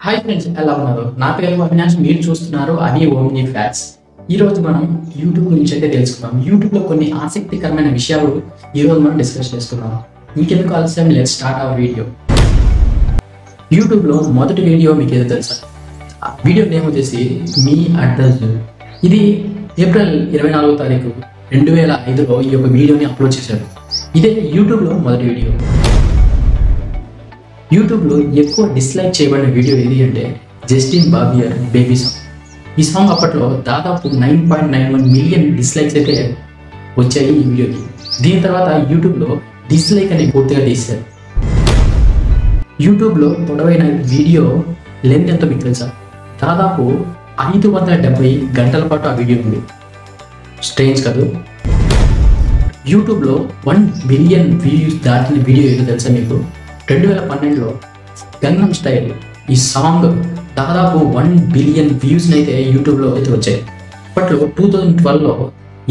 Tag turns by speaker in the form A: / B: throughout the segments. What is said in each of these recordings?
A: Hi friends, ఎలా ఉన్నారు? నా పేరు అవినాష్. మీరు చూస్తున్నారు అది ఓమ్ని ఫ్యాక్ట్స్. ఈరోజు మనం యూట్యూబ్ గురించి అయితే తెలుసుకుందాం. యూట్యూబ్లో కొన్ని ఆసక్తికరమైన విషయాలు ఈరోజు మనం డిస్కస్ చేసుకుందాం. ఇంకెందుకు ఆలస్యం, లెట్స్ స్టార్ట్ అవర్ వీడియో. యూట్యూబ్లో మొదటి వీడియో మీకు ఏదో తెలుసా? వీడియో నేమ్ వచ్చేసి మీ అడ్రస్. ఇది ఏప్రిల్ 24వ తారీఖు 2005లో ఈ యొక్క వీడియోని అప్లోడ్ చేశారు. ఇదే యూట్యూబ్లో మొదటి వీడియో. యూట్యూబ్లో ఎక్కువ డిస్లైక్ చేయబడిన వీడియో ఏది అంటే జస్టిన్ బాబియర్ బేబీ సాంగ్. ఈ సాంగ్ అప్పట్లో దాదాపు 9.91 మిలియన్ డిస్లైక్స్ అయితే వచ్చాయి ఈ వీడియోకి. దీని తర్వాత యూట్యూబ్లో డిస్లైక్ అనేది పూర్తిగా తీశారు. యూట్యూబ్లో పొడవైన వీడియో లెంత్ ఎంతో మీకు తెలుసా? దాదాపు 570 గంటల పాటు ఆ వీడియో ఉంది. స్ట్రేంజ్ కాదు. యూట్యూబ్లో 1 బిలియన్ వ్యూస్ దాటిన వీడియో ఏదో తెలుసా మీకు? 2012లో గంగం స్టైల్ ఈ సాంగ్ దాదాపు 1 బిలియన్ వ్యూస్ని అయితే యూట్యూబ్లో అయితే వచ్చాయి. అప్పట్లో 2012లో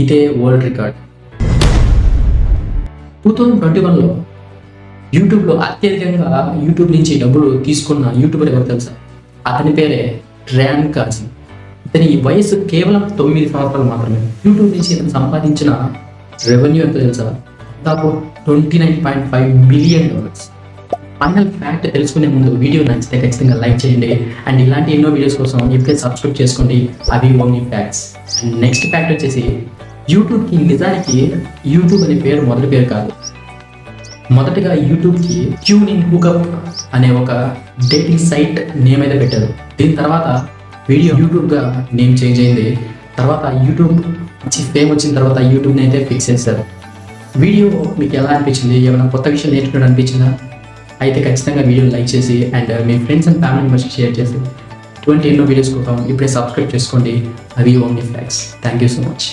A: ఇదే వరల్డ్ రికార్డ్. 2021లో యూట్యూబ్లో అత్యధికంగా యూట్యూబ్ నుంచి డబ్బులు తీసుకున్న యూట్యూబర్ ఎవరు తెలుసా? అతని పేరే ర్యాన్ కాజీ. ఇతని వయసు కేవలం 9 సంవత్సరాలు మాత్రమే. యూట్యూబ్ నుంచి ఇతను సంపాదించిన రెవెన్యూ ఎంత తెలుసా? దాదాపు $29.5 మిలియన్. ఫైనల్ ఫ్యాక్ట్ తెలుసుకునే ముందు వీడియో నచ్చితే ఖచ్చితంగా లైక్ చేయండి. అండ్ ఇలాంటి ఎన్నో వీడియోస్ కోసం ఇప్పుడే సబ్స్క్రైబ్ చేసుకోండి అది omni facts. And next fact వచ్చేసి యూట్యూబ్కి నిజానికి యూట్యూబ్ అనే పేరు మొదటి పేరు కాదు. మొదటగా యూట్యూబ్కి ట్యూన్ ఇన్ హుకప్ అనే ఒక డేటింగ్ సైట్ నేమ్ అయితే పెట్టారు. దీని తర్వాత వీడియో యూట్యూబ్గా నేమ్ చేంజ్ అయింది. తర్వాత యూట్యూబ్ మంచి ఫేమ్ వచ్చిన తర్వాత యూట్యూబ్ని అయితే ఫిక్స్ చేశారు. వీడియో మీకు ఎలా అనిపించింది? ఏమైనా కొత్త విషయం నేర్చుకోవడం అనిపించిందా? అయితే ఖచ్చితంగా వీడియోని లైక్ చేసి and me friends and family మెంబర్స్కి షేర్ చేసి ఇటువంటి ఎన్నో వీడియోస్ కోసం ఇప్పుడే సబ్స్క్రైబ్ చేసుకోండి అది omni facts. Thank you so much.